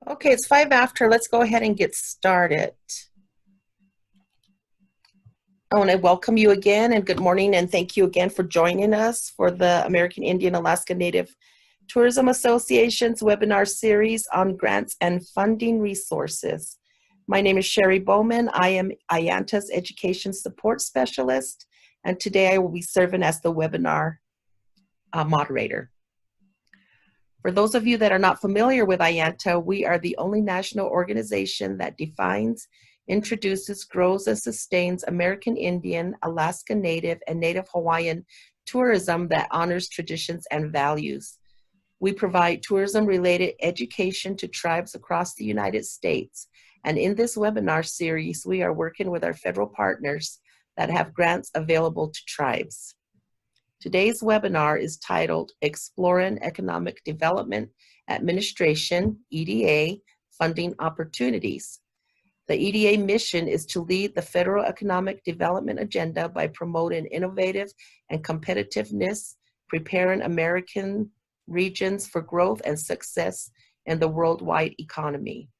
Okay, it's 5 after. Let's go ahead and get started. I want to welcome you again and good morning and thank you again for joining us for the American Indian Alaska Native Tourism Association's webinar series on grants and funding resources. My name is Sherry Bowman. I am IANTA's Education Support Specialist, and today I will be serving as the webinar moderator. For those of you that are not familiar with IANTA, we are the only national organization that defines, introduces, grows, and sustains American Indian, Alaska Native, and Native Hawaiian tourism that honors traditions and values. We provide tourism-related education to tribes across the United States. And in this webinar series, we are working with our federal partners that have grants available to tribes. Today's webinar is titled Exploring Economic Development Administration, EDA, Funding Opportunities. The EDA mission is to lead the federal economic development agenda by promoting innovative and competitiveness, preparing American regions for growth and success in the worldwide economy.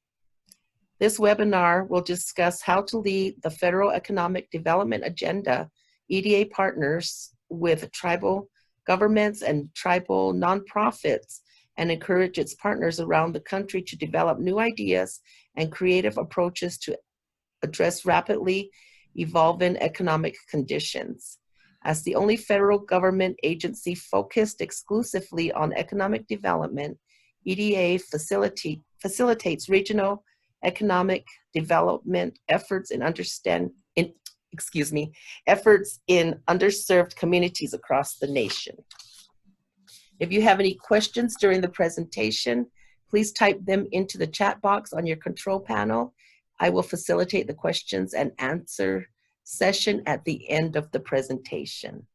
This webinar will discuss how to lead the federal economic development agenda. EDA partners with tribal governments and tribal nonprofits and encourage its partners around the country to develop new ideas and creative approaches to address rapidly evolving economic conditions. As the only federal government agency focused exclusively on economic development, EDA facilitates regional economic development efforts in efforts in underserved communities across the nation. If you have any questions during the presentation, please type them into the chat box on your control panel. I will facilitate the questions and answer session at the end of the presentation.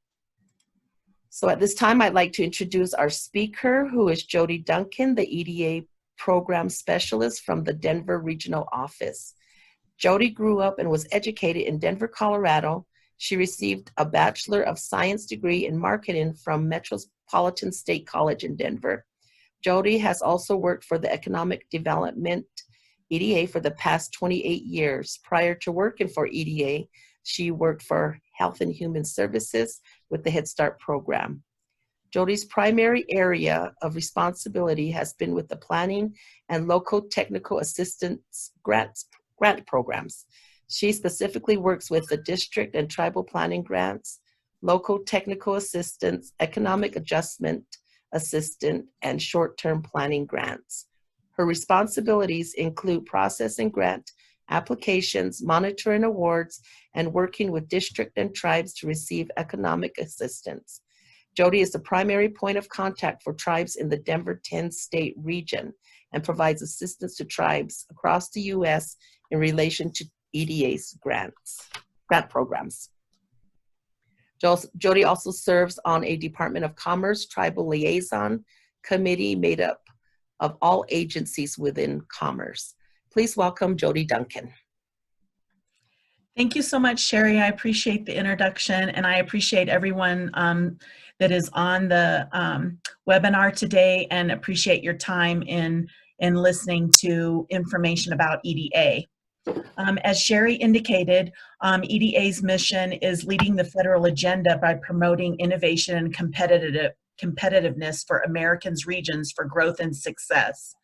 So at this time, I'd like to introduce our speaker, who is Jody Duncan, the EDA Program Specialist from the Denver Regional Office. Jody grew up and was educated in Denver, Colorado. She received a Bachelor of Science degree in marketing from Metropolitan State College in Denver. Jody has also worked for the Economic Development EDA for the past 28 years. Prior to working for EDA, she worked for Health and Human Services with the Head Start program. Jody's primary area of responsibility has been with the planning and local technical assistance grant programs. She specifically works with the district and tribal planning grants, local technical assistance, economic adjustment assistant, and short-term planning grants. Her responsibilities include processing grant applications, monitoring awards, and working with district and tribes to receive economic assistance. Jody is the primary point of contact for tribes in the Denver 10-state region and provides assistance to tribes across the U.S. in relation to EDA's grant programs. Jody also serves on a Department of Commerce Tribal Liaison Committee made up of all agencies within commerce. Please welcome Jody Duncan. Thank you so much, Sherry. I appreciate the introduction, and I appreciate everyone that is on the webinar today, and appreciate your time in listening to information about EDA. As Sherry indicated, EDA's mission is leading the federal agenda by promoting innovation and competitiveness for Americans' regions for growth and success.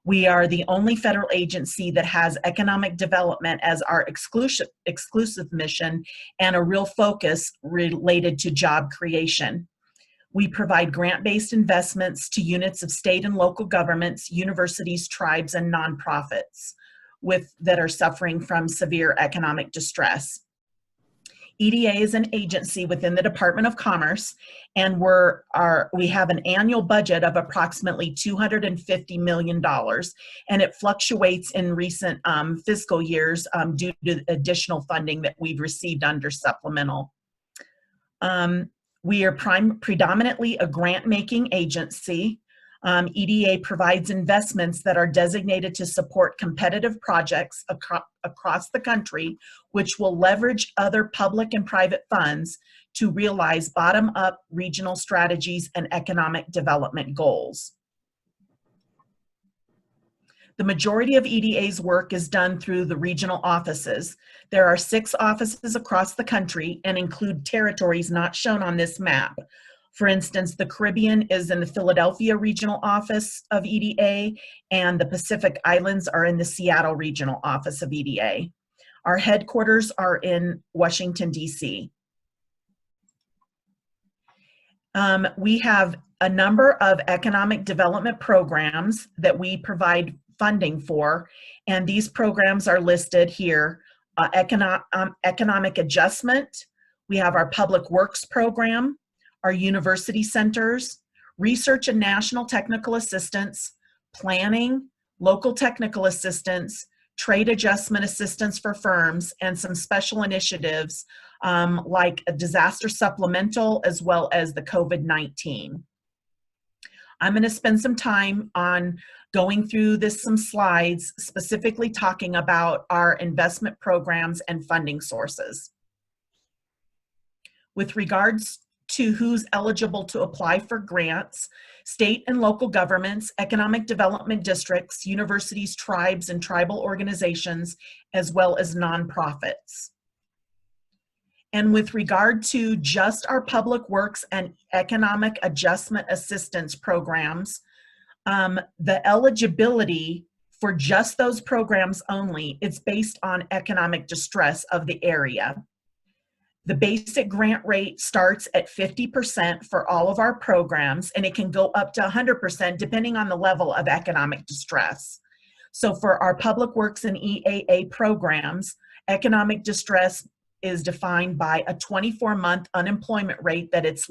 We are the only federal agency that has economic development as our exclusive mission and a real focus related to job creation. We provide grant-based investments to units of state and local governments, universities, tribes, and nonprofits that are suffering from severe economic distress. EDA is an agency within the Department of Commerce, and we have an annual budget of approximately $250 million, and it fluctuates in recent fiscal years due to additional funding that we've received under supplemental. We are predominantly a grant-making agency. EDA provides investments that are designated to support competitive projects across the country, which will leverage other public and private funds to realize bottom-up regional strategies and economic development goals. The majority of EDA's work is done through the regional offices. There are 6 offices across the country and include territories not shown on this map. For instance, the Caribbean is in the Philadelphia Regional Office of EDA, and the Pacific Islands are in the Seattle Regional Office of EDA. Our headquarters are in Washington, D.C. We have a number of economic development programs that we provide funding for, and these programs are listed here. Economic adjustment, we have our public works program, our university centers, research and national technical assistance, planning, local technical assistance, trade adjustment assistance for firms, and some special initiatives like a disaster supplemental as well as the COVID-19. I'm going to spend some time on going through some slides specifically talking about our investment programs and funding sources. With regards to who's eligible to apply for grants, state and local governments, economic development districts, universities, tribes, and tribal organizations, as well as nonprofits. And with regard to just our public works and economic adjustment assistance programs, the eligibility for just those programs only, it's based on economic distress of the area. The basic grant rate starts at 50% for all of our programs, and it can go up to 100% depending on the level of economic distress. So for our public works and EAA programs, economic distress is defined by a 24-month unemployment rate that is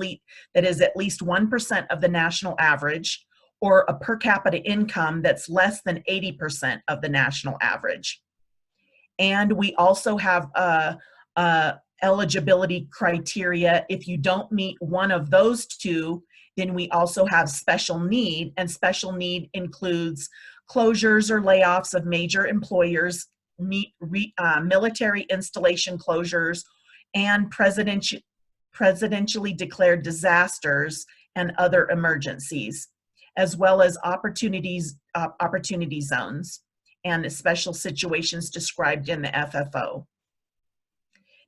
at least 1% of the national average, or a per capita income that's less than 80% of the national average. And we also have eligibility criteria. If you don't meet one of those two, then we also have special need, and special need includes closures or layoffs of major employers, military installation closures, and presidentially declared disasters and other emergencies, as well as opportunity zones and special situations described in the FFO.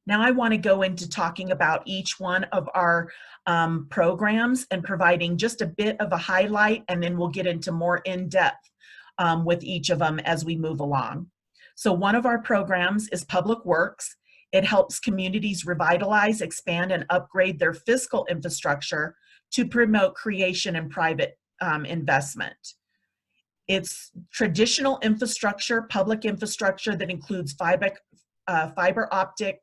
Now I want to go into talking about each one of our programs and providing just a bit of a highlight, and then we'll get into more in-depth with each of them as we move along. So one of our programs is Public Works. It helps communities revitalize, expand, and upgrade their physical infrastructure to promote creation and private investment. It's traditional infrastructure, public infrastructure that includes fiber optic,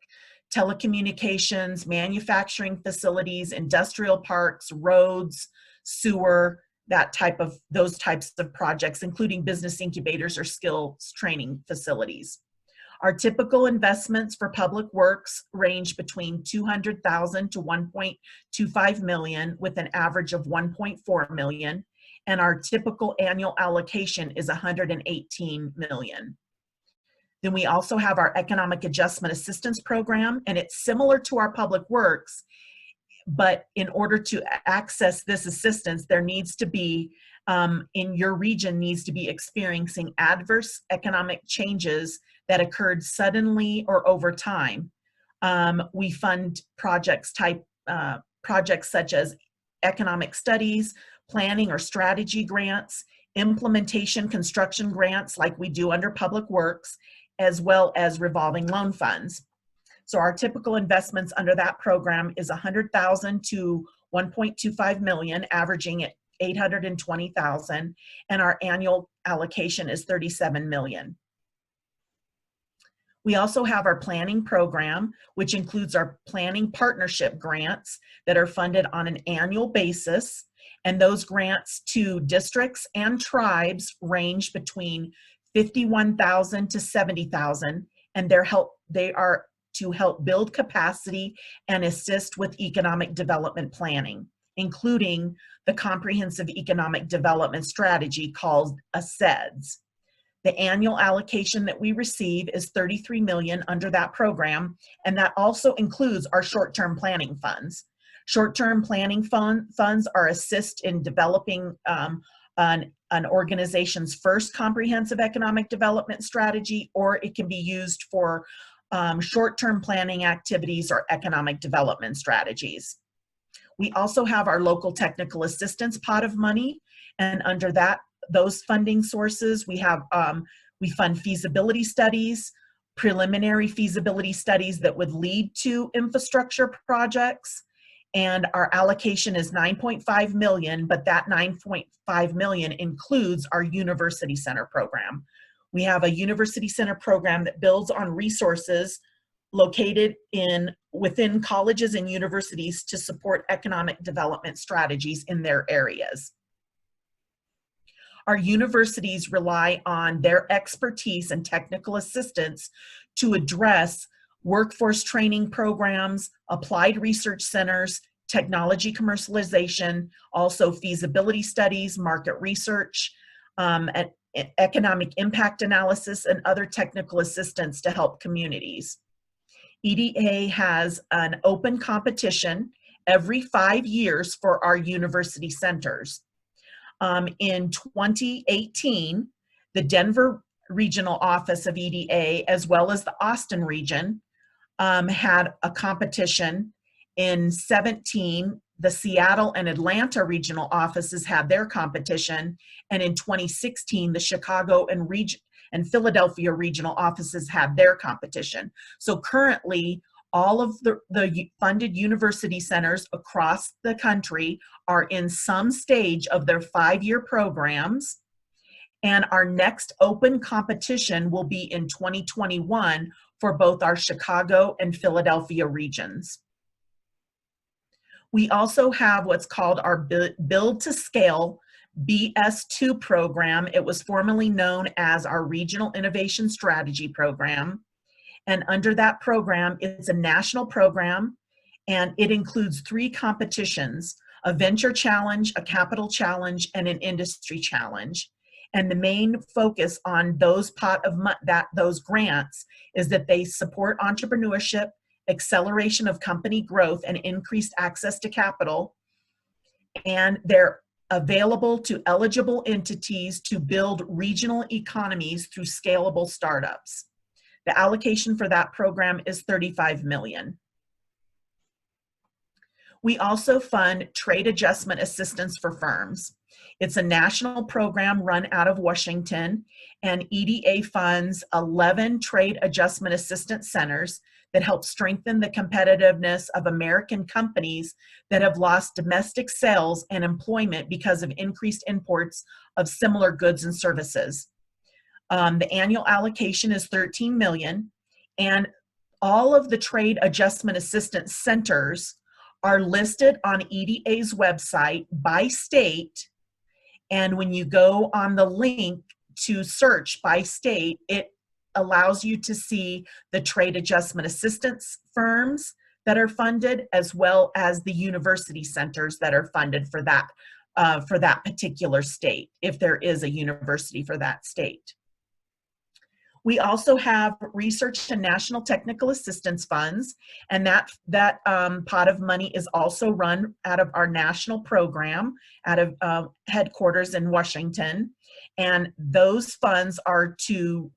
telecommunications, manufacturing facilities, industrial parks, roads, sewer, those types of projects, including business incubators or skills training facilities. Our typical investments for public works range between $200,000 to $1.25 million, with an average of $1.4 million, and our typical annual allocation is $118 million. Then we also have our Economic Adjustment Assistance Program, and it's similar to our public works, but in order to access this assistance, there needs to be, in your region, needs to be experiencing adverse economic changes that occurred suddenly or over time. We fund projects such as economic studies, planning or strategy grants, implementation construction grants like we do under public works, as well as revolving loan funds. So our typical investments under that program is $100,000 to $1.25 million, averaging at $820,000, and our annual allocation is $37 million. We also have our planning program, which includes our planning partnership grants that are funded on an annual basis, and those grants to districts and tribes range between $51,000 to $70,000, and they are to help build capacity and assist with economic development planning, including the Comprehensive Economic Development Strategy called a CEDS. The annual allocation that we receive is $33 million under that program, and that also includes our short-term planning funds. Short-term planning funds are assist in developing an an organization's first comprehensive economic development strategy, or it can be used for short-term planning activities or economic development strategies. We also have our local technical assistance pot of money, and under those funding sources, we fund feasibility studies, preliminary feasibility studies that would lead to infrastructure projects, and our allocation is $9.5 million, but that $9.5 million includes our University Center program. We have a University Center program that builds on resources located within colleges and universities to support economic development strategies in their areas. Our universities rely on their expertise and technical assistance to address workforce training programs, applied research centers, technology commercialization, also feasibility studies, market research, economic impact analysis, and other technical assistance to help communities. EDA has an open competition every 5 years for our university centers. In 2018, the Denver regional office of EDA, as well as the Austin region, had a competition. In 17, the Seattle and Atlanta regional offices had their competition, and in 2016, the Chicago and Philadelphia regional offices had their competition. So currently, all of the funded university centers across the country are in some stage of their 5-year programs, and our next open competition will be in 2021 for both our Chicago and Philadelphia regions. We also have what's called our Build to Scale BS2 program. It was formerly known as our Regional Innovation Strategy Program. And under that program, it's a national program, and it includes 3 competitions: a venture challenge, a capital challenge, and an industry challenge. And the main focus on those those grants is that they support entrepreneurship, acceleration of company growth, and increased access to capital. And they're available to eligible entities to build regional economies through scalable startups. The allocation for that program is $35 million. We also fund trade adjustment assistance for firms. It's a national program run out of Washington, and EDA funds 11 trade adjustment assistance centers that help strengthen the competitiveness of American companies that have lost domestic sales and employment because of increased imports of similar goods and services. The annual allocation is $13 million, and all of the trade adjustment assistance centers are listed on EDA's website by state. And when you go on the link to search by state, it allows you to see the trade adjustment assistance firms that are funded, as well as the university centers that are funded for that particular state, if there is a university for that state. We also have research and national technical assistance funds, and that pot of money is also run out of our national program, out of headquarters in Washington. And those funds are to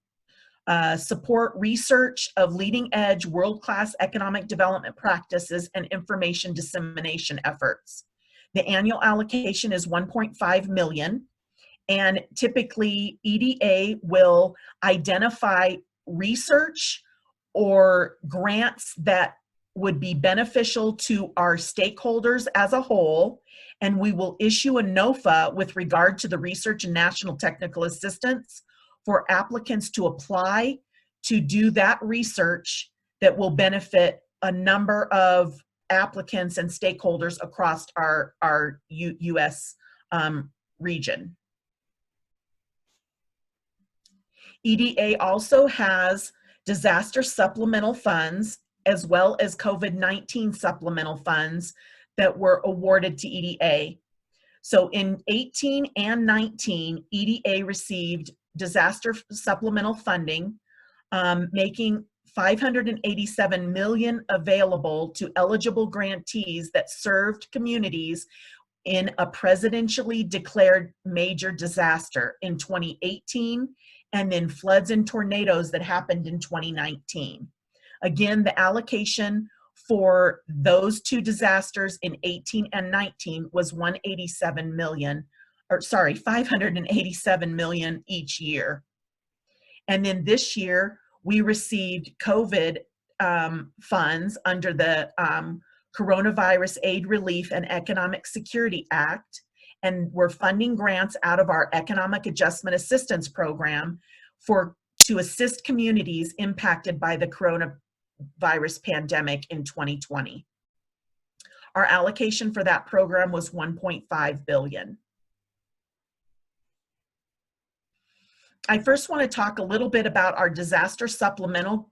support research of leading edge world-class economic development practices and information dissemination efforts. The annual allocation is $1.5 million. And typically, EDA will identify research or grants that would be beneficial to our stakeholders as a whole, and we will issue a NOFA with regard to the research and national technical assistance for applicants to apply to do that research that will benefit a number of applicants and stakeholders across our U.S. region. EDA also has disaster supplemental funds, as well as COVID-19 supplemental funds that were awarded to EDA. So in 18 and 19, EDA received disaster supplemental funding, making $587 million available to eligible grantees that served communities in a presidentially declared major disaster in 2018, and then floods and tornadoes that happened in 2019. Again, the allocation for those two disasters in 18 and 19 was 587 million each year. And then this year, we received COVID funds under the Coronavirus Aid, Relief, and Economic Security Act, and we're funding grants out of our Economic Adjustment Assistance Program to assist communities impacted by the coronavirus pandemic in 2020. Our allocation for that program was $1.5 billion. I first want to talk a little bit about our disaster supplemental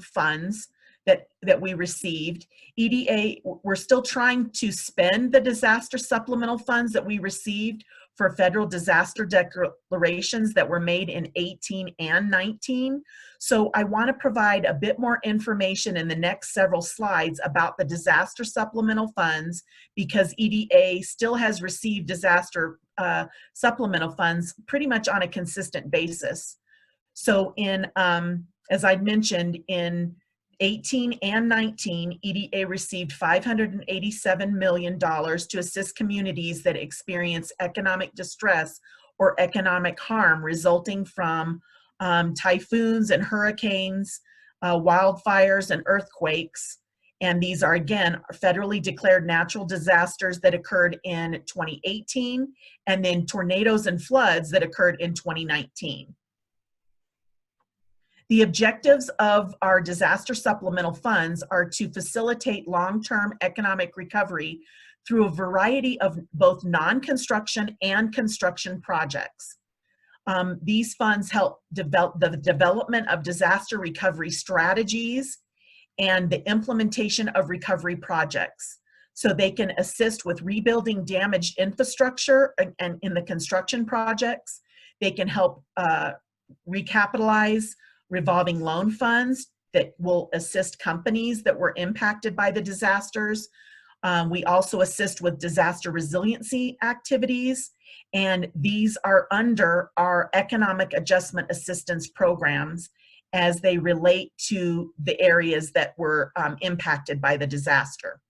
funds that we received. EDA, we're still trying to spend the disaster supplemental funds that we received for federal disaster declarations that were made in 18 and 19. So I want to provide a bit more information in the next several slides about the disaster supplemental funds, because EDA still has received disaster supplemental funds pretty much on a consistent basis. So as I mentioned, in 18 and 19, EDA received $587 million to assist communities that experience economic distress or economic harm resulting from typhoons and hurricanes, wildfires and earthquakes. And these are, again, federally declared natural disasters that occurred in 2018, and then tornadoes and floods that occurred in 2019. The objectives of our disaster supplemental funds are to facilitate long-term economic recovery through a variety of both non-construction and construction projects. These funds help develop the development of disaster recovery strategies and the implementation of recovery projects. So they can assist with rebuilding damaged infrastructure and in the construction projects. They can help recapitalize revolving loan funds that will assist companies that were impacted by the disasters. We also assist with disaster resiliency activities, and these are under our economic adjustment assistance programs as they relate to the areas that were impacted by the disaster.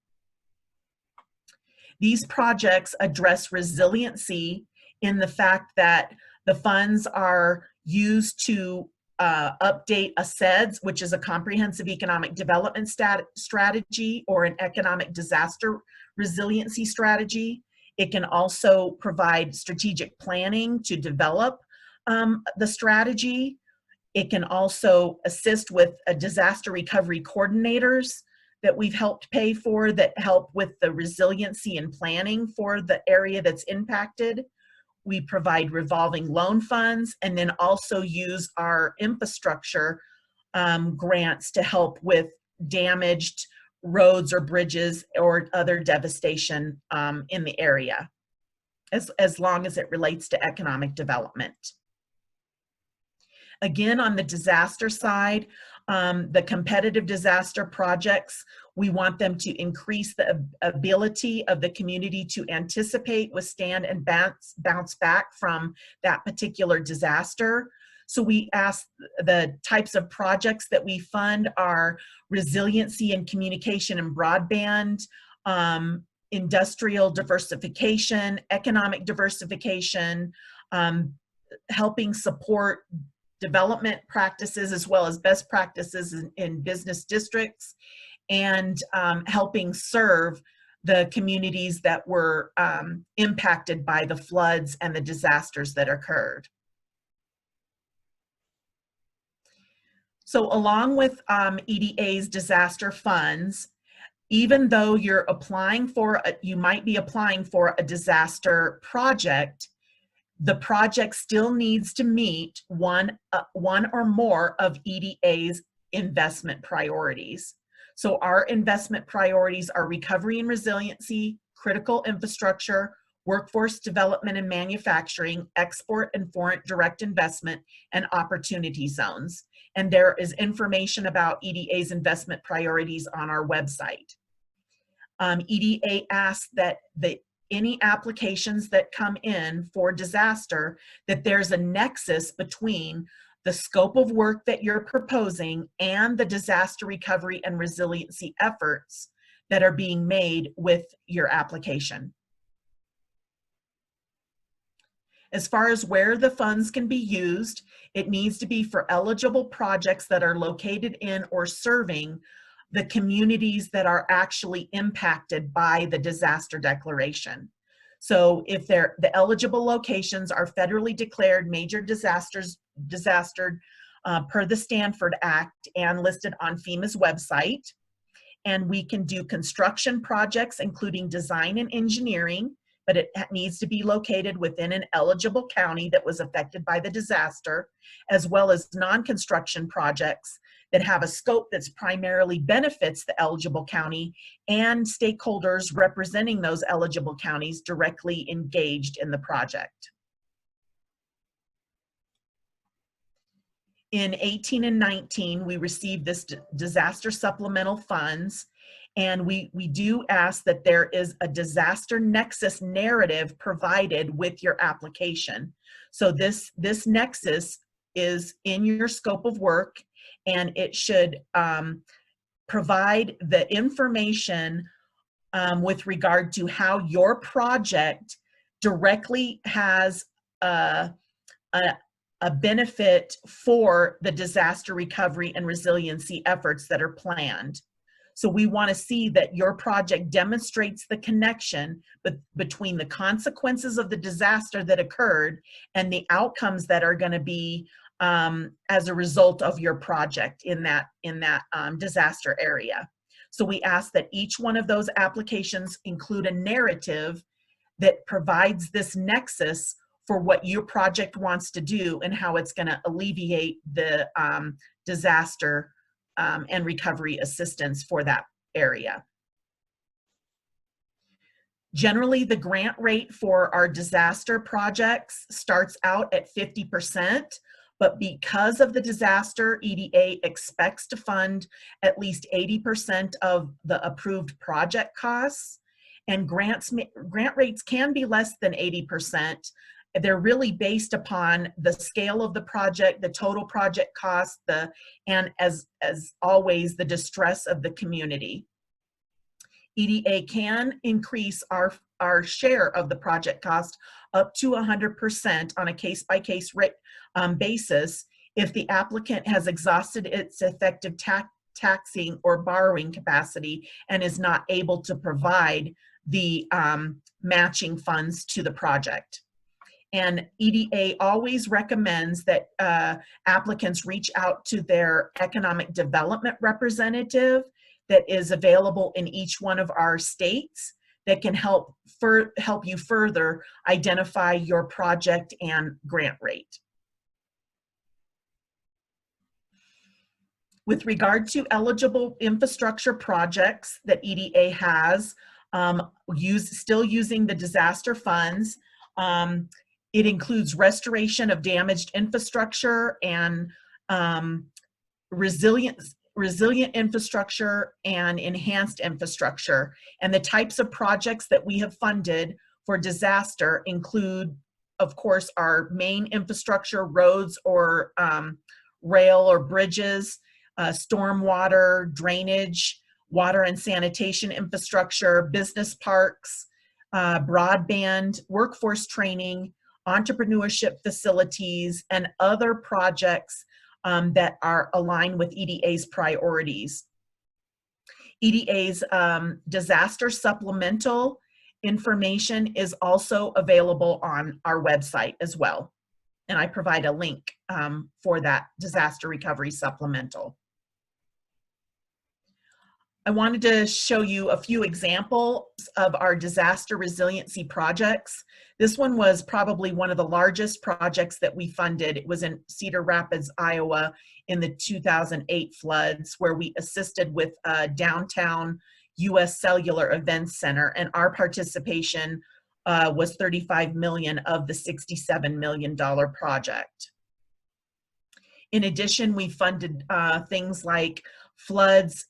These projects address resiliency in the fact that the funds are used to update a CEDS, which is a comprehensive economic development strategy or an economic disaster resiliency strategy. It can also provide strategic planning to develop the strategy. It can also assist with disaster recovery coordinators that we've helped pay for that help with the resiliency and planning for the area that's impacted. We provide revolving loan funds, and then also use our infrastructure grants to help with damaged roads or bridges or other devastation in the area, as long as it relates to economic development. Again, on the disaster side, the competitive disaster projects, we want them to increase the ability of the community to anticipate, withstand, and bounce back from that particular disaster. So we ask, the types of projects that we fund are resiliency and communication and broadband, industrial diversification, economic diversification, helping support development practices as well as best practices in business districts, and helping serve the communities that were impacted by the floods and the disasters that occurred. So along with EDA's disaster funds, even though you're applying for, you might be applying for a disaster project, the project still needs to meet one or more of EDA's investment priorities. So our investment priorities are recovery and resiliency, critical infrastructure, workforce development and manufacturing, export and foreign direct investment, and opportunity zones. And there is information about EDA's investment priorities on our website. EDA asks that the any applications that come in for disaster, that there's a nexus between the scope of work that you're proposing and the disaster recovery and resiliency efforts that are being made with your application. As far as where the funds can be used, it needs to be for eligible projects that are located in or serving the communities that are actually impacted by the disaster declaration. So if the eligible locations are federally declared major disaster per the Stanford Act and listed on FEMA's website, and we can do construction projects including design and engineering, but it needs to be located within an eligible county that was affected by the disaster, as well as non-construction projects that have a scope that's primarily benefits the eligible county and stakeholders representing those eligible counties directly engaged in the project. In 18 and 19, we received this disaster supplemental funds, and we do ask that there is a disaster nexus narrative provided with your application. So this nexus is in your scope of work, and it should provide the information with regard to how your project directly has a benefit for the disaster recovery and resiliency efforts that are planned. So we want to see that your project demonstrates the connection between the consequences of the disaster that occurred and the outcomes that are going to be as a result of your project in that disaster area. So we ask that each one of those applications include a narrative that provides this nexus for what your project wants to do and how it's going to alleviate the disaster and recovery assistance for that area. Generally, the grant rate for our disaster projects starts out at 50%, but because of the disaster, EDA expects to fund at least 80% of the approved project costs, and grant rates can be less than 80%. They're really based upon the scale of the project, the total project cost, and as always, the distress of the community. EDA can increase our share of the project cost up to 100% on a case-by-case basis if the applicant has exhausted its effective taxing or borrowing capacity and is not able to provide the matching funds to the project. And EDA always recommends that applicants reach out to their economic development representative that is available in each one of our states that can help you further identify your project and grant rate. With regard to eligible infrastructure projects that EDA has, still using the disaster funds, it includes restoration of damaged infrastructure and resilient infrastructure and enhanced infrastructure. And the types of projects that we have funded for disaster include, of course, our main infrastructure, roads or rail or bridges, stormwater, drainage, water and sanitation infrastructure, business parks, broadband, workforce training, entrepreneurship facilities, and other projects that are aligned with EDA's priorities. EDA's disaster supplemental information is also available on our website as well. And I provide a link for that disaster recovery supplemental. I wanted to show you a few examples of our disaster resiliency projects. This one was probably one of the largest projects that we funded. It was in Cedar Rapids, Iowa in the 2008 floods, where we assisted with a downtown US Cellular Events Center, and our participation was $35 million of the $67 million project. In addition, we funded things like floods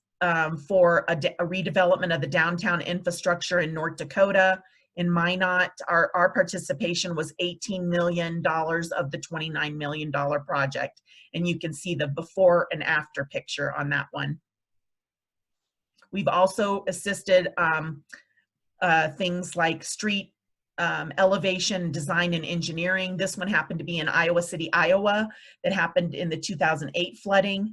for a redevelopment of the downtown infrastructure in North Dakota In Minot, our participation was $18 million of the $29 million project. And you can see the before and after picture on that one. We've also assisted things like street elevation, design, and engineering. This one happened to be in Iowa City, Iowa, that happened in the 2008 flooding.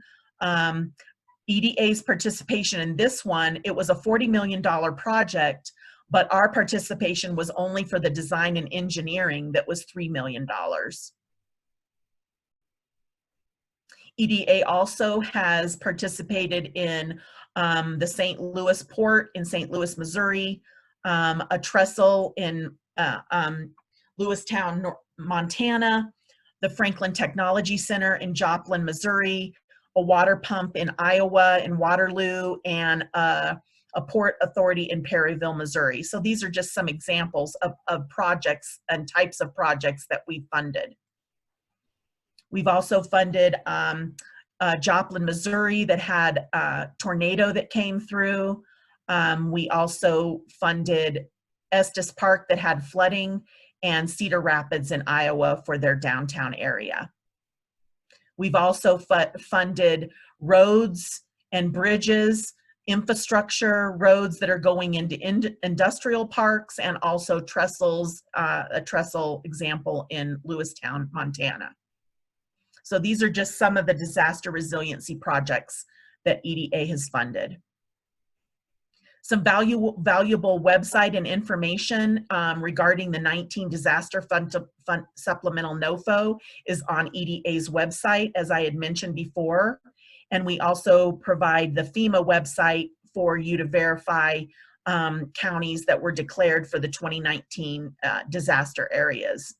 EDA's participation in this one, it was a $40 million project, but our participation was only for the design and engineering that was $3 million. EDA also has participated in the St. Louis port in St. Louis, Missouri, a trestle in Lewistown, Montana, the Franklin Technology Center in Joplin, Missouri, a water pump in Iowa in Waterloo, and a port authority in Perryville, Missouri. So these are just some examples of projects and types of projects that we funded. We've also funded Joplin, Missouri, that had a tornado that came through. We also funded Estes Park that had flooding, and Cedar Rapids in Iowa for their downtown area. We've also funded roads and bridges, infrastructure, roads that are going into industrial parks, and also trestles, a trestle example in Lewistown, Montana. So these are just some of the disaster resiliency projects that EDA has funded. Some valuable website and information regarding the 19 disaster fund supplemental NOFO is on EDA's website, as I had mentioned before. And we also provide the FEMA website for you to verify counties that were declared for the 2019 disaster areas.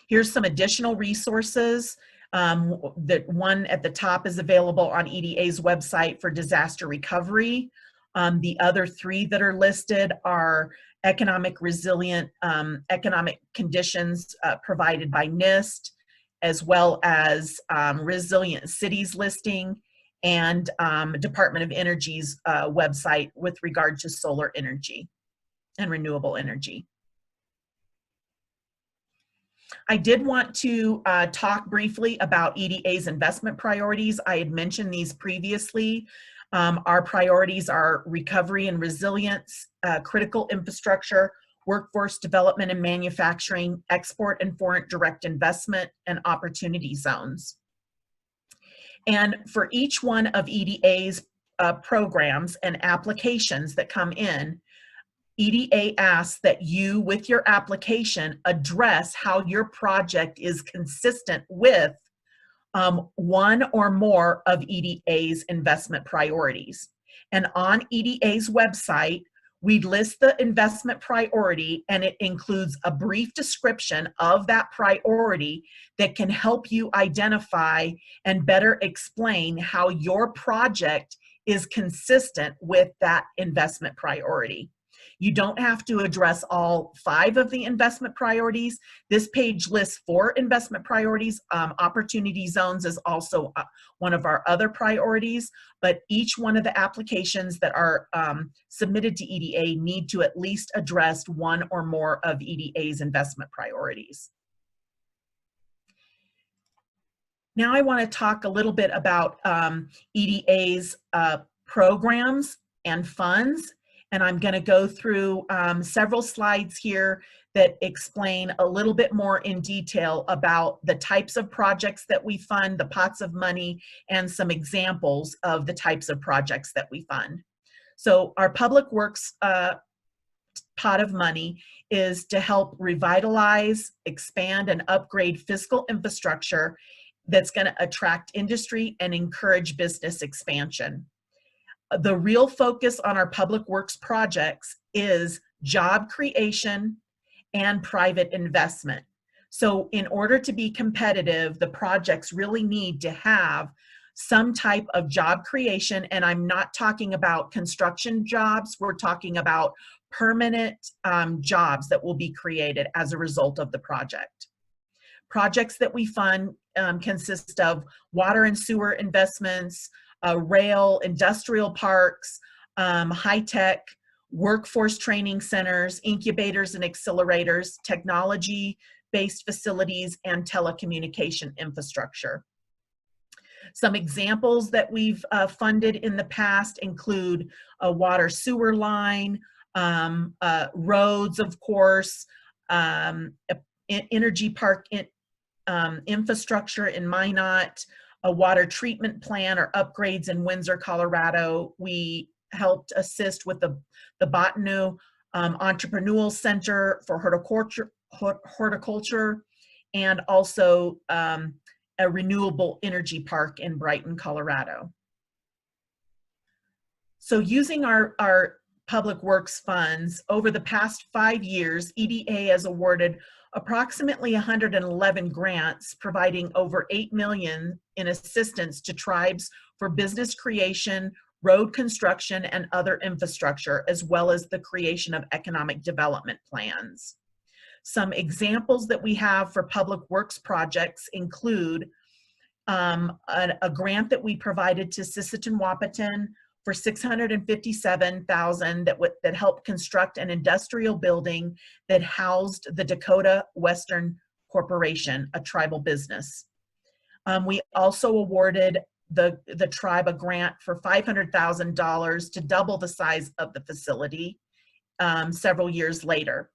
Here's some additional resources. The one at the top is available on EDA's website for disaster recovery. The other three that are listed are economic resilient economic conditions provided by NIST, as well as resilient cities listing, and Department of Energy's website with regard to solar energy and renewable energy. I did want to talk briefly about EDA's investment priorities. I had mentioned these previously. Our priorities are recovery and resilience, critical infrastructure, workforce development and manufacturing, export and foreign direct investment, and opportunity zones. And for each one of EDA's programs and applications that come in, EDA asks that you, with your application, address how your project is consistent with one or more of EDA's investment priorities. And on EDA's website, we list the investment priority, and it includes a brief description of that priority that can help you identify and better explain how your project is consistent with that investment priority. You don't have to address all 5 of the investment priorities. This page lists 4 investment priorities. Opportunity zones is also one of our other priorities, but each one of the applications that are submitted to EDA need to at least address one or more of EDA's investment priorities. Now I want to talk a little bit about EDA's programs and funds. And I'm going to go through several slides here that explain a little bit more in detail about the types of projects that we fund, the pots of money, and some examples of the types of projects that we fund. So our public works pot of money is to help revitalize, expand, and upgrade physical infrastructure that's going to attract industry and encourage business expansion. The real focus on our public works projects is job creation and private investment. So in order to be competitive, the projects really need to have some type of job creation, and I'm not talking about construction jobs, we're talking about permanent jobs that will be created as a result of the project. Projects that we fund consist of water and sewer investments, rail, industrial parks, high-tech, workforce training centers, incubators and accelerators, technology-based facilities, and telecommunication infrastructure. Some examples that we've funded in the past include a water sewer line, roads, of course, energy park infrastructure in Minot, a water treatment plant or upgrades in Windsor, Colorado. We helped assist with the Botany Entrepreneurial Center for horticulture, and also a renewable energy park in Brighton, Colorado. So using our public works funds, over the past 5 years, EDA has awarded approximately 111 grants, providing over $8 million in assistance to tribes for business creation, road construction, and other infrastructure, as well as the creation of economic development plans. Some examples that we have for public works projects include a grant that we provided to Sisseton-Wahpeton for $657,000 that helped construct an industrial building that housed the Dakota Western Corporation, a tribal business. We also awarded the tribe a grant for $500,000 to double the size of the facility several years later.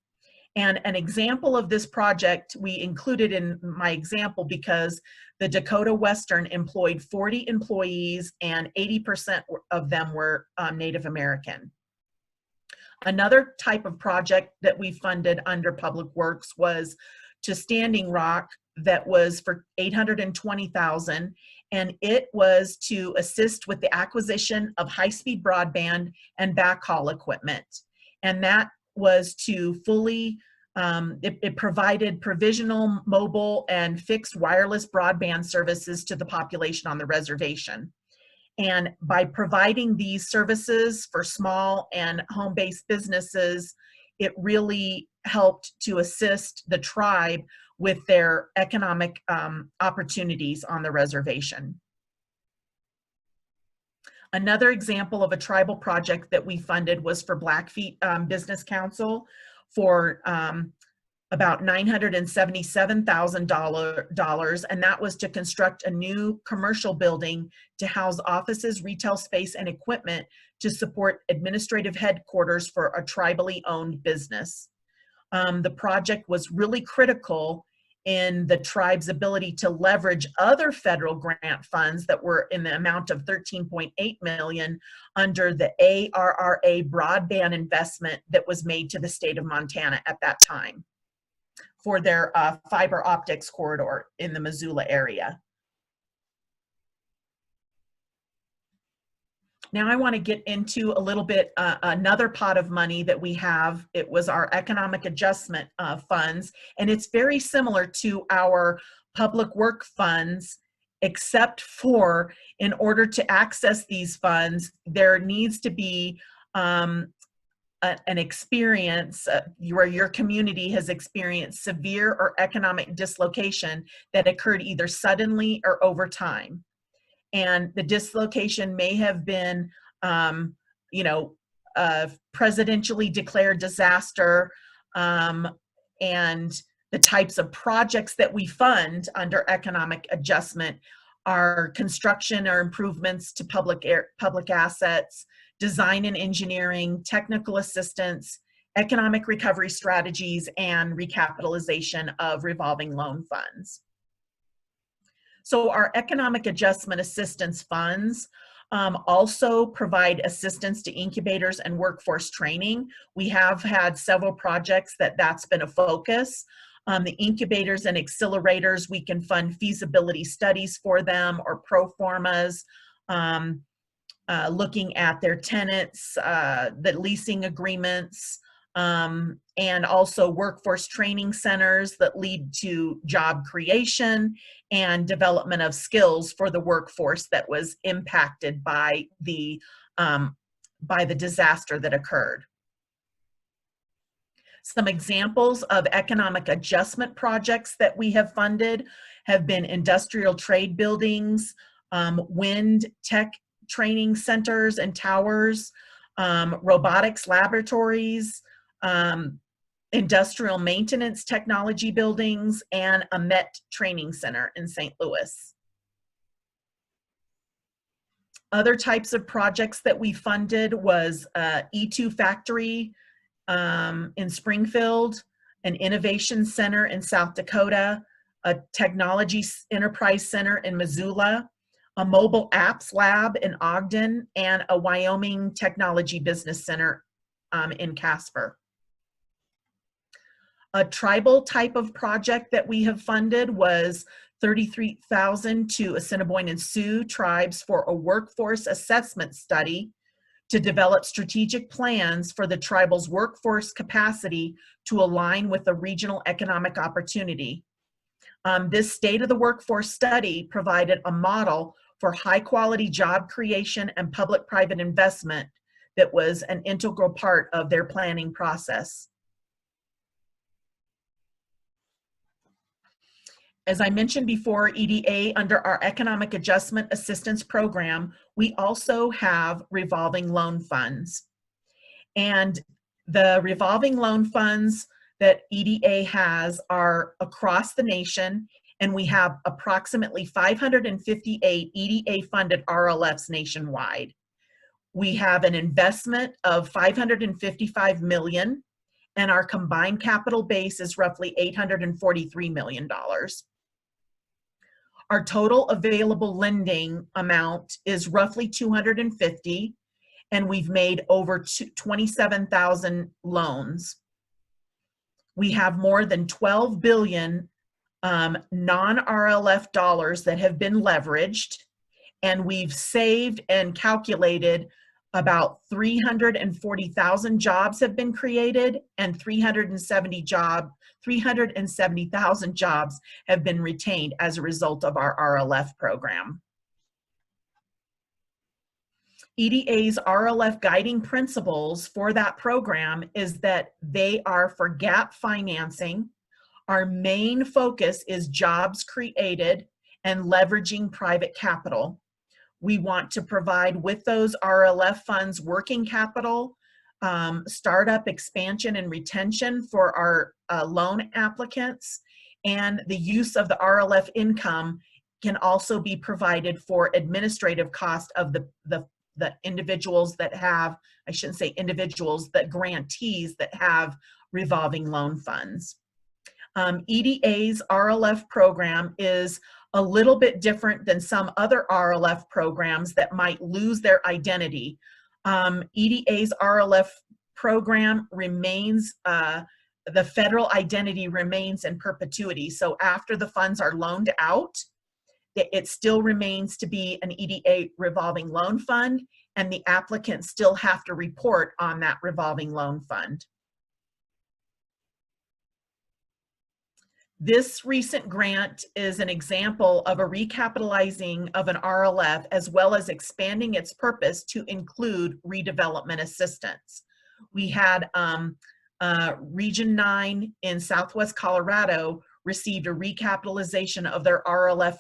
And an example of this project we included in my example because the Dakota Western employed 40 employees and 80% of them were Native American. Another type of project that we funded under Public Works was to Standing Rock, that was for $820,000, and it was to assist with the acquisition of high-speed broadband and backhaul equipment. And that was to fully, it provided provisional mobile and fixed wireless broadband services to the population on the reservation. And by providing these services for small and home-based businesses, it really helped to assist the tribe with their economic opportunities on the reservation. Another example of a tribal project that we funded was for Blackfeet Business Council for about $977,000, and that was to construct a new commercial building to house offices, retail space, and equipment to support administrative headquarters for a tribally owned business. The project was really critical in the tribe's ability to leverage other federal grant funds that were in the amount of $13.8 million under the ARRA broadband investment that was made to the state of Montana at that time for their fiber optics corridor in the Missoula area. Now I want to get into a little bit another pot of money that we have. It was our economic adjustment funds, and it's very similar to our public work funds, except for in order to access these funds, there needs to be an experience where your community has experienced severe or economic dislocation that occurred either suddenly or over time. And the dislocation may have been, you know, a presidentially declared disaster, and the types of projects that we fund under economic adjustment are construction or improvements to public assets, design and engineering, technical assistance, economic recovery strategies, and recapitalization of revolving loan funds. So our economic adjustment assistance funds also provide assistance to incubators and workforce training. We have had several projects that's been a focus. The incubators and accelerators, we can fund feasibility studies for them or pro formas, looking at their tenants, the leasing agreements, and also workforce training centers that lead to job creation and development of skills for the workforce that was impacted by the disaster that occurred. Some examples of economic adjustment projects that we have funded have been industrial trade buildings, wind tech training centers and towers, robotics laboratories, industrial maintenance technology buildings, and a MET training center in St. Louis. Other types of projects that we funded was E2 Factory in Springfield, an innovation center in South Dakota, a technology enterprise center in Missoula, a mobile apps lab in Ogden, and a Wyoming technology business center in Casper. A tribal type of project that we have funded was $33,000 to Assiniboine and Sioux tribes for a workforce assessment study to develop strategic plans for the tribal's workforce capacity to align with the regional economic opportunity. This state of the workforce study provided a model for high quality job creation and public-private investment that was an integral part of their planning process. As I mentioned before, EDA, under our Economic Adjustment Assistance Program, we also have revolving loan funds. And the revolving loan funds that EDA has are across the nation, and we have approximately 558 EDA-funded RLFs nationwide. We have an investment of $555 million, and our combined capital base is roughly $843 million. Our total available lending amount is roughly $250, and we've made over 27,000 loans. We have more than 12 billion non-RLF dollars that have been leveraged, and we've saved and calculated about 340,000 jobs have been created, and 370,000 jobs have been retained as a result of our RLF program. EDA's RLF guiding principles for that program is that they are for gap financing. Our main focus is jobs created and leveraging private capital. We want to provide with those RLF funds working capital, startup expansion and retention for our loan applicants, and the use of the RLF income can also be provided for administrative cost of the individuals that have, I shouldn't say individuals, the grantees that have revolving loan funds. EDA's RLF program is a little bit different than some other RLF programs that might lose their identity. EDA's RLF program remains, the federal identity remains in perpetuity. So after the funds are loaned out, it still remains to be an EDA revolving loan fund, and the applicants still have to report on that revolving loan fund. This recent grant is an example of a recapitalizing of an RLF, as well as expanding its purpose to include redevelopment assistance. We had Region 9 in Southwest Colorado received a recapitalization of their RLF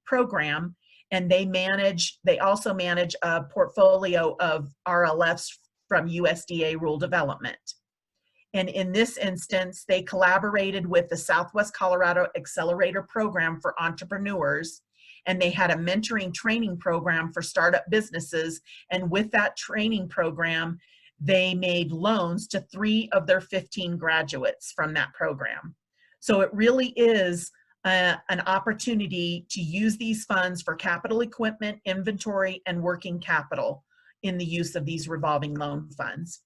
program, and they also manage a portfolio of RLFs from USDA Rural Development. And in this instance, they collaborated with the Southwest Colorado Accelerator Program for Entrepreneurs, and they had a mentoring training program for startup businesses. And with that training program, they made loans to 3 of their 15 graduates from that program. So it really is an opportunity to use these funds for capital equipment, inventory, and working capital in the use of these revolving loan funds.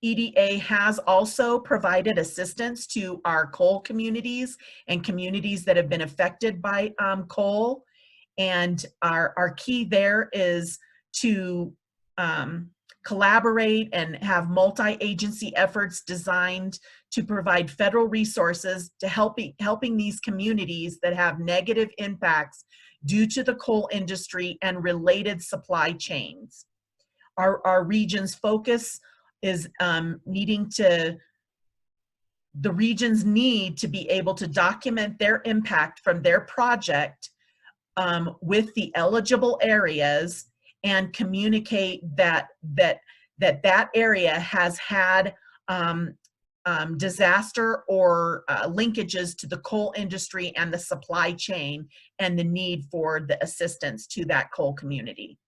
EDA has also provided assistance to our coal communities and communities that have been affected by coal. And our key there is to collaborate and have multi-agency efforts designed to provide federal resources to helping these communities that have negative impacts due to the coal industry and related supply chains. Our region's focus is the regions need to be able to document their impact from their project with the eligible areas and communicate that area has had disaster or linkages to the coal industry and the supply chain and the need for the assistance to that coal community.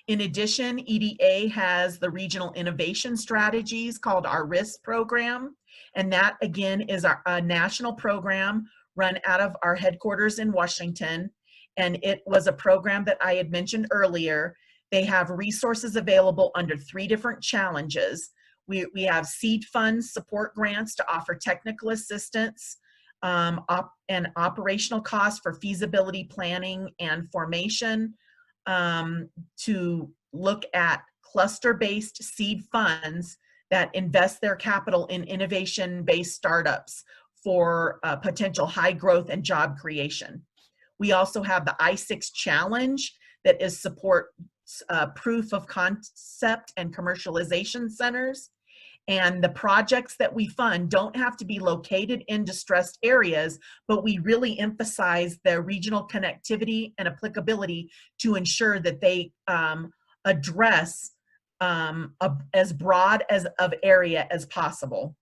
In addition, EDA has the regional innovation strategies called our RISC program, and that again is a national program run out of our headquarters in Washington, and it was a program that I had mentioned earlier. They have resources available under 3 different challenges. We have seed funds support grants to offer technical assistance and operational costs for feasibility planning and formation, to look at cluster-based seed funds that invest their capital in innovation-based startups for potential high growth and job creation. We also have the I6 challenge that is support proof of concept and commercialization centers. And the projects that we fund don't have to be located in distressed areas, but we really emphasize their regional connectivity and applicability to ensure that they address as broad of area as possible.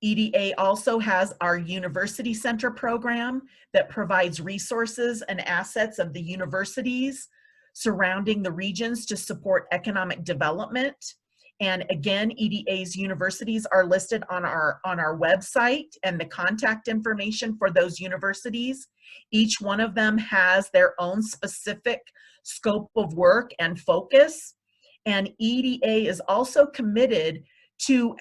EDA also has our University Center program that provides resources and assets of the universities surrounding the regions to support economic development. And again, EDA's universities are listed on our website, and the contact information for those universities. Each one of them has their own specific scope of work and focus. And EDA is also committed to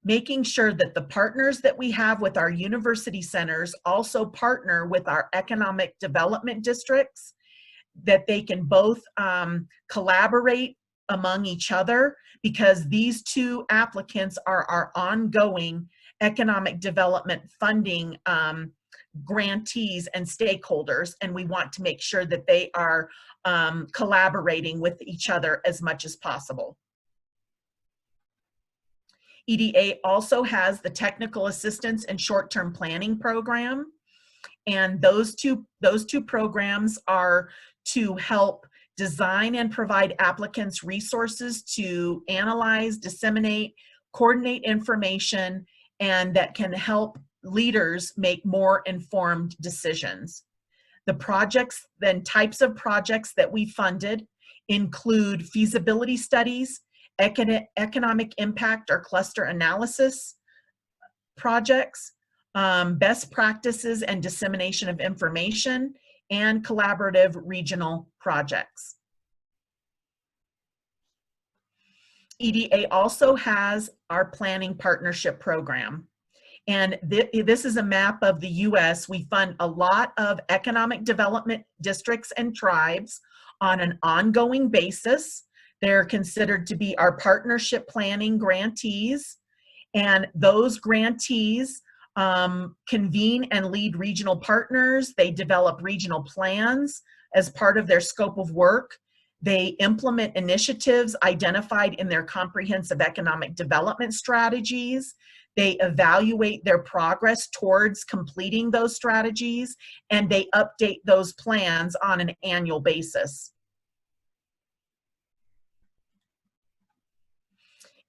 making sure that the partners that we have with our university centers also partner with our economic development districts, that they can both collaborate among each other, because these 2 applicants are our ongoing economic development funding grantees and stakeholders, and we want to make sure that they are collaborating with each other as much as possible. EDA also has the technical assistance and short-term planning program, and those two programs are to help design and provide applicants resources to analyze, disseminate, coordinate information, and that can help leaders make more informed decisions. The projects, then types of projects that we funded include feasibility studies, economic impact or cluster analysis projects, best practices and dissemination of information, and collaborative regional projects. EDA also has our planning partnership program. And this is a map of the US. We fund a lot of economic development districts and tribes on an ongoing basis. They're considered to be our partnership planning grantees. And those grantees convene and lead regional partners. They develop regional plans as part of their scope of work. They implement initiatives identified in their comprehensive economic development strategies. They evaluate their progress towards completing those strategies, and they update those plans on an annual basis.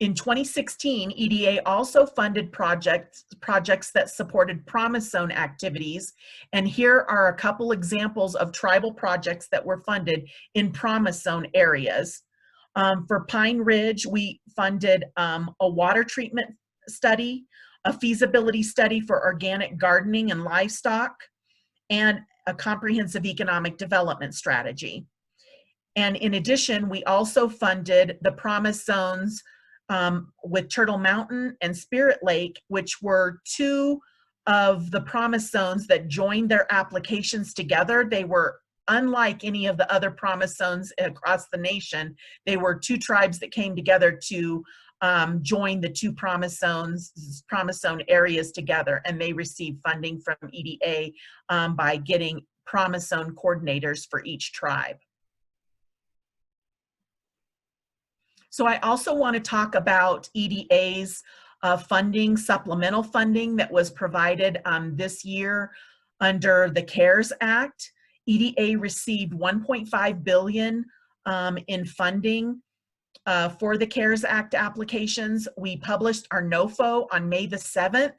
In 2016, EDA also funded projects that supported Promise Zone activities, and here are a couple examples of tribal projects that were funded in Promise Zone areas. For Pine Ridge, we funded a water treatment study, a feasibility study for organic gardening and livestock, and a comprehensive economic development strategy. And in addition, we also funded the Promise Zones with Turtle Mountain and Spirit Lake, which were 2 of the Promise Zones that joined their applications together. They were unlike any of the other Promise Zones across the nation. They were 2 tribes that came together to join the 2 Promise Zone areas together, and they received funding from EDA by getting Promise Zone coordinators for each tribe. So I also want to talk about EDA's funding, supplemental funding that was provided this year Under the CARES Act, EDA received $1.5 billion in funding for the CARES Act applications. We published our NOFO on May the 7th,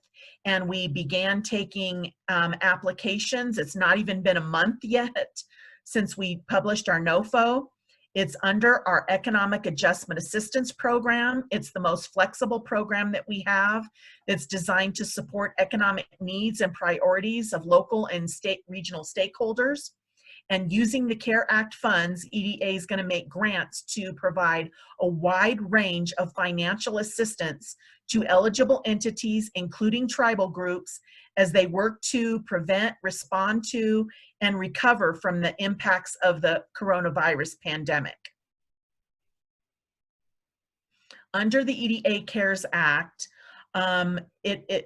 and we began taking applications. It's not even been a month yet since we published our NOFO. It's under our Economic Adjustment Assistance Program. It's the most flexible program that we have. It's designed to support economic needs and priorities of local and state regional stakeholders. And using the CARE Act funds, EDA is going to make grants to provide a wide range of financial assistance to eligible entities, including tribal groups, as they work to prevent, respond to, and recover from the impacts of the coronavirus pandemic. Under the EDA CARES Act,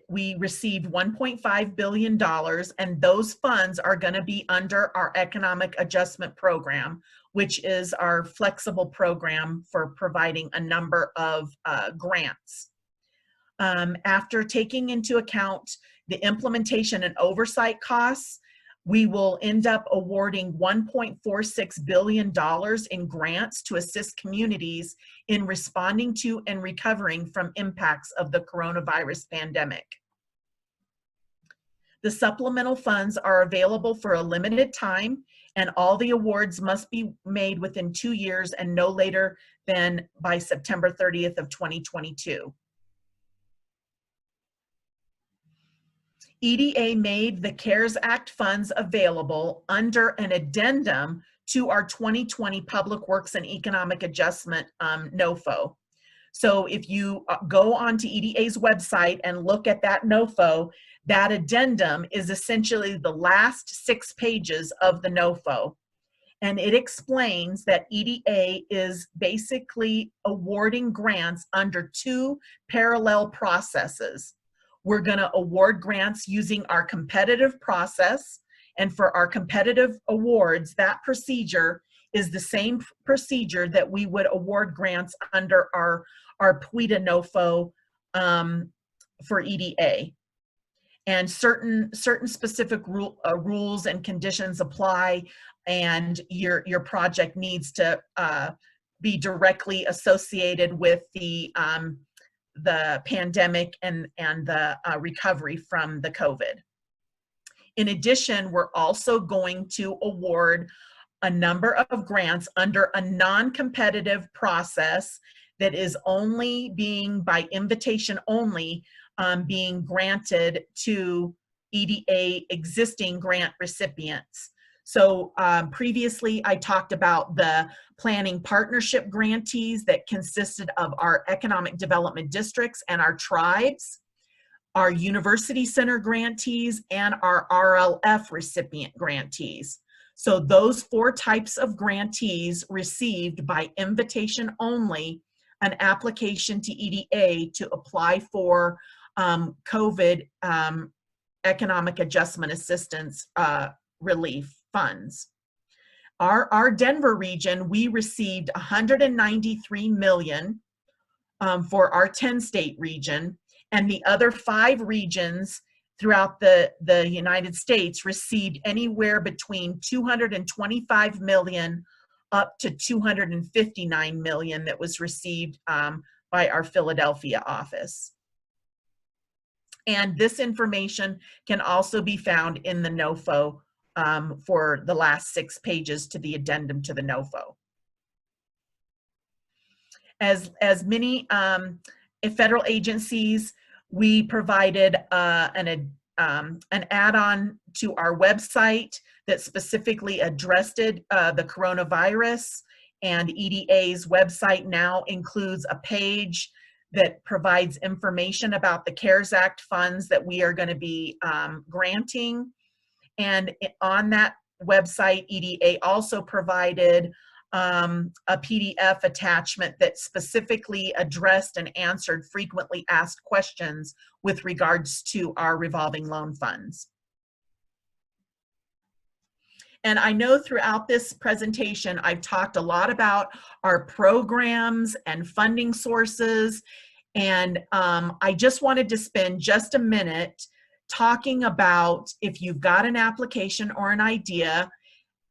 we received $1.5 billion, and those funds are going to be under our Economic Adjustment Program, which is our flexible program for providing a number of grants. After taking into account the implementation and oversight costs, we will end up awarding $1.46 billion in grants to assist communities in responding to and recovering from impacts of the coronavirus pandemic. The supplemental funds are available for a limited time, and all the awards must be made within 2 years and no later than by September 30th of 2022. EDA made the CARES Act funds available under an addendum to our 2020 Public Works and Economic Adjustment NOFO. So if you go onto EDA's website and look at that NOFO, that addendum is essentially the last 6 pages of the NOFO. And it explains that EDA is basically awarding grants under 2 parallel processes. We're going to award grants using our competitive process, and for our competitive awards, that procedure is the same procedure that we would award grants under our PWEDA NOFO for EDA. And certain specific rules and conditions apply, and your project needs to be directly associated with the pandemic and the recovery from the COVID. In addition, we're also going to award a number of grants under a non-competitive process that is only being by invitation only being granted to EDA existing grant recipients. So previously I talked about the planning partnership grantees that consisted of our economic development districts and our tribes, our university center grantees, and our RLF recipient grantees. So those 4 types of grantees received by invitation only an application to EDA to apply for COVID economic adjustment assistance relief funds. Our Denver region, we received $193 million for our 10-state region, and the other 5 regions throughout the United States received anywhere between $225 million up to $259 million that was received by our Philadelphia office. And this information can also be found in the NOFO for the last 6 pages to the addendum to the NOFO. As many federal agencies, we provided an add-on to our website that specifically addressed the coronavirus, and EDA's website now includes a page that provides information about the CARES Act funds that we are going to be granting. And on that website, EDA also provided a PDF attachment that specifically addressed and answered frequently asked questions with regards to our revolving loan funds. And I know throughout this presentation, I've talked a lot about our programs and funding sources. And I just wanted to spend just a minute talking about if you've got an application or an idea,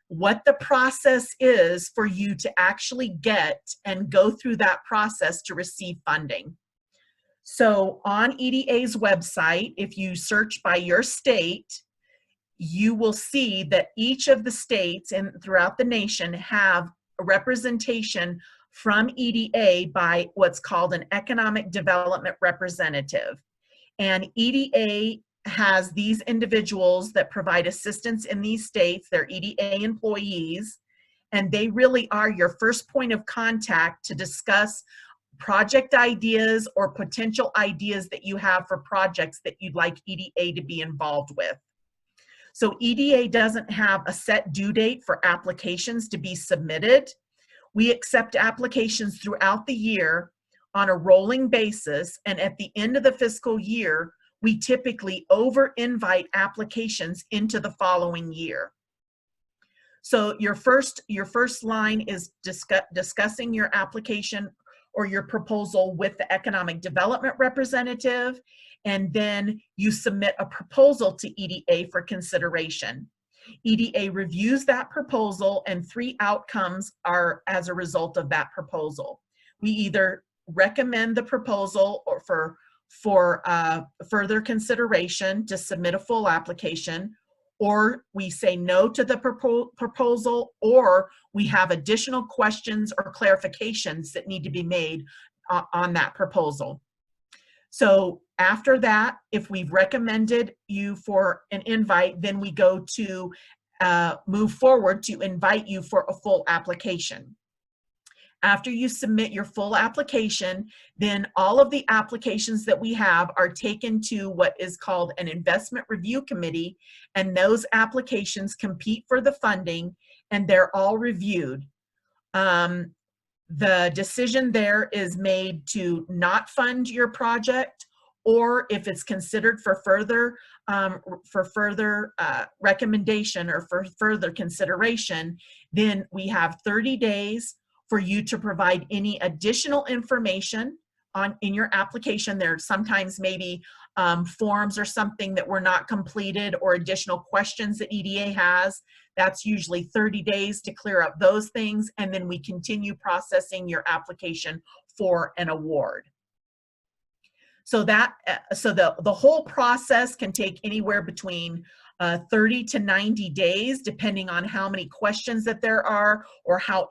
what the process is for you to actually get and go through that process to receive funding. So on EDA's website, if you search by your state, you will see that each of the states and throughout the nation have a representation from EDA by what's called an economic development representative. And EDA has these individuals that provide assistance in these states. They're EDA employees, and they really are your first point of contact to discuss project ideas or potential ideas that you have for projects that you'd like EDA to be involved with. So EDA doesn't have a set due date for applications to be submitted. We accept applications throughout the year on a rolling basis, and at the end of the fiscal year, we typically over-invite applications into the following year. So your first line is discussing your application or your proposal with the economic development representative, and then you submit a proposal to EDA for consideration. EDA reviews that proposal, and 3 outcomes are as a result of that proposal. We either recommend the proposal or for further consideration to submit a full application, or we say no to the proposal, or we have additional questions or clarifications that need to be made on that proposal. So after that, if we've recommended you for an invite, then we go to move forward to invite you for a full application. After you submit your full application, then all of the applications that we have are taken to what is called an investment review committee, and those applications compete for the funding, and they're all reviewed. The decision there is made to not fund your project, or if it's considered for further recommendation or for further consideration, then we have 30 days for you to provide any additional information in your application. There sometimes maybe forms or something that were not completed, or additional questions that EDA has. That's usually 30 days to clear up those things, and then we continue processing your application for an award. So the whole process can take anywhere between 30 to 90 days, depending on how many questions that there are, or how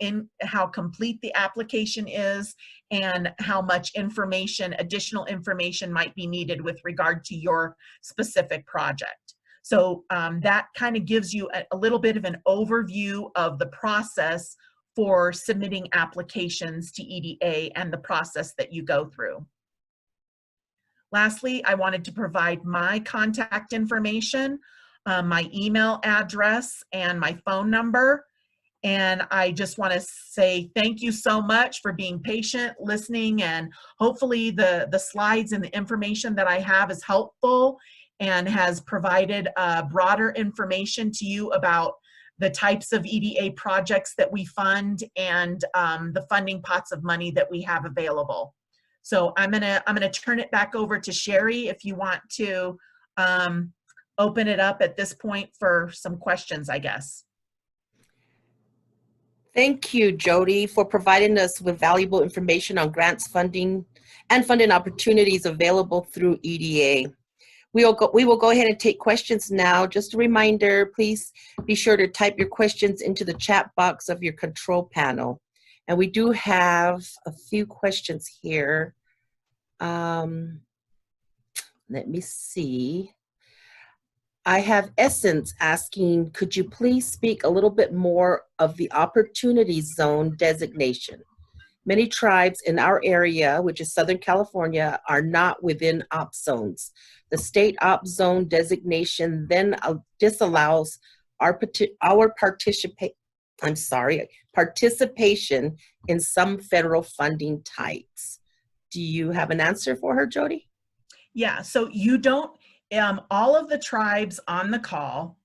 complete the application is, and how much information, additional information might be needed with regard to your specific project. So that kind of gives you a little bit of an overview of the process for submitting applications to EDA and the process that you go through. Lastly, I wanted to provide my contact information, my email address, and my phone number. And I just want to say thank you so much for being patient, listening, and hopefully the slides and the information that I have is helpful and has provided broader information to you about the types of EDA projects that we fund and the funding pots of money that we have available. So I'm gonna turn it back over to Sherry if you want to open it up at this point for some questions, I guess. Thank you, Jody, for providing us with valuable information on grants, funding, and funding opportunities available through EDA. We will go ahead and take questions now. Just a reminder, please be sure to type your questions into the chat box of your control panel. And we do have a few questions here. Let me see. I have Essence asking, could you please speak a little bit more of the Opportunity Zone designation? Many tribes in our area, which is Southern California, are not within op zones. The state op zone designation then disallows our participation in some federal funding types. Do you have an answer for her, Jody? Yeah, so you don't, all of the tribes on the call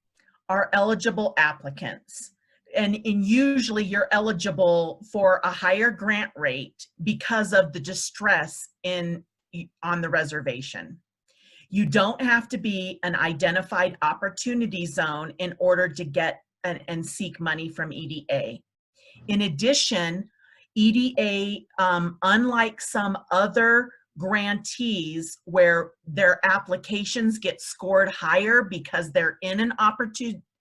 are eligible applicants. And usually you're eligible for a higher grant rate because of the distress on the reservation. You don't have to be an identified opportunity zone in order to get and seek money from EDA. In addition, EDA, unlike some other grantees where their applications get scored higher because they're in an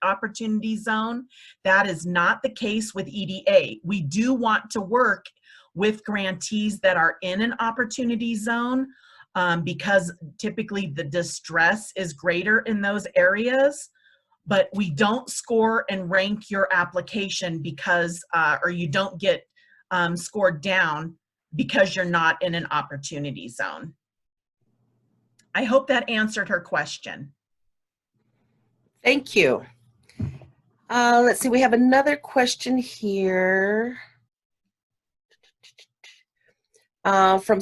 opportunity zone, that is not the case with EDA. We do want to work with grantees that are in an opportunity zone because typically the distress is greater in those areas. But we don't score and rank your application because, or you don't get scored down because you're not in an opportunity zone. I hope that answered her question. Thank you. Let's see, we have another question here from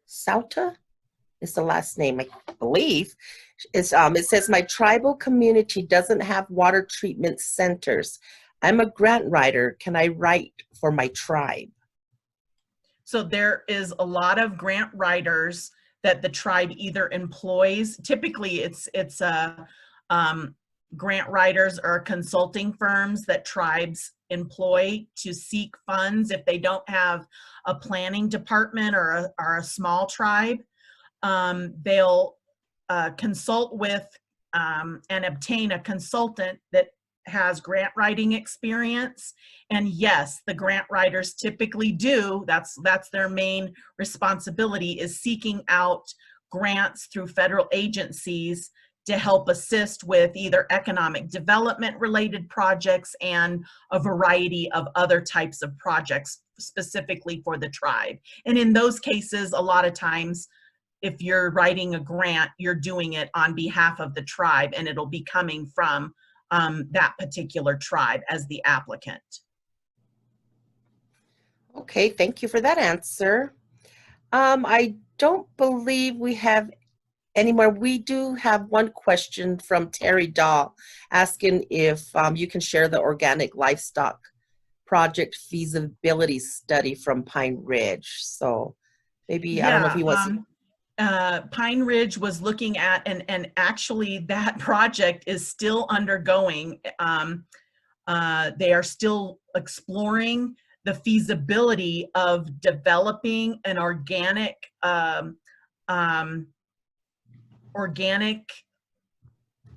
Sauta is the last name, I believe. It says, my tribal community doesn't have water treatment centers. I'm a grant writer. Can I write for my tribe? So there is a lot of grant writers that the tribe either employs. Typically it's grant writers or consulting firms that tribes employ to seek funds if they don't have a planning department or a small tribe. They'll consult with and obtain a consultant that has grant writing experience. And yes, the grant writers typically do, that's their main responsibility, is seeking out grants through federal agencies to help assist with either economic development related projects and a variety of other types of projects specifically for the tribe. And in those cases, a lot of times, if you're writing a grant, you're doing it on behalf of the tribe and it'll be coming from that particular tribe as the applicant. Okay, thank you for that answer. I don't believe we have any more. We do have one question from Terry Dahl asking if you can share the organic livestock project feasibility study from Pine Ridge. So maybe, yeah, I don't know if he wants Pine Ridge was looking at, and actually that project is still undergoing. They are still exploring the feasibility of developing an organic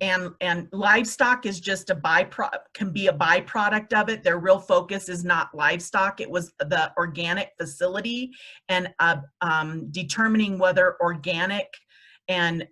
and livestock is just a byproduct, can be a byproduct of it. Their real focus is not livestock. It was the organic facility and determining whether organic and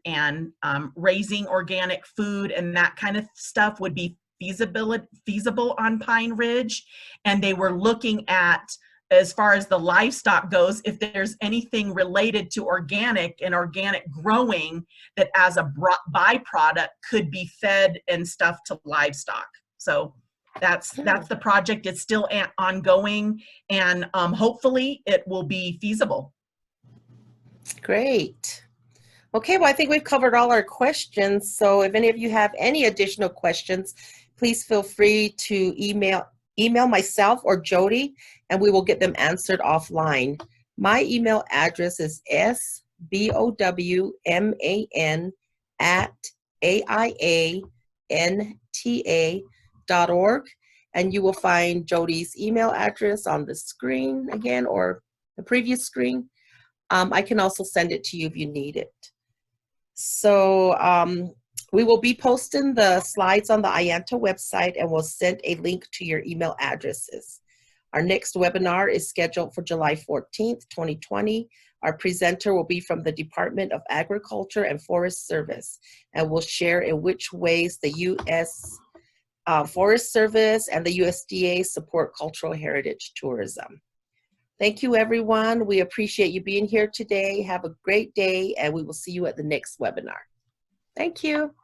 raising organic food and that kind of stuff would be feasible on Pine Ridge. And they were looking at, as far as the livestock goes, if there's anything related to organic and organic growing that as a byproduct could be fed and stuff to livestock. So that's the project. It's still ongoing, and hopefully it will be feasible. Great. Okay, well, I think we've covered all our questions. So if any of you have any additional questions, please feel free to email myself or Jody, and we will get them answered offline. My email address is sbowman@aianta.org, and you will find Jody's email address on the screen again, or the previous screen. I can also send it to you if you need it. So we will be posting the slides on the IANTA website, and we'll send a link to your email addresses. Our next webinar is scheduled for July 14th, 2020. Our presenter will be from the Department of Agriculture and Forest Service, and we'll share in which ways the U.S. Forest Service and the USDA support cultural heritage tourism. Thank you, everyone. We appreciate you being here today. Have a great day, and we will see you at the next webinar. Thank you.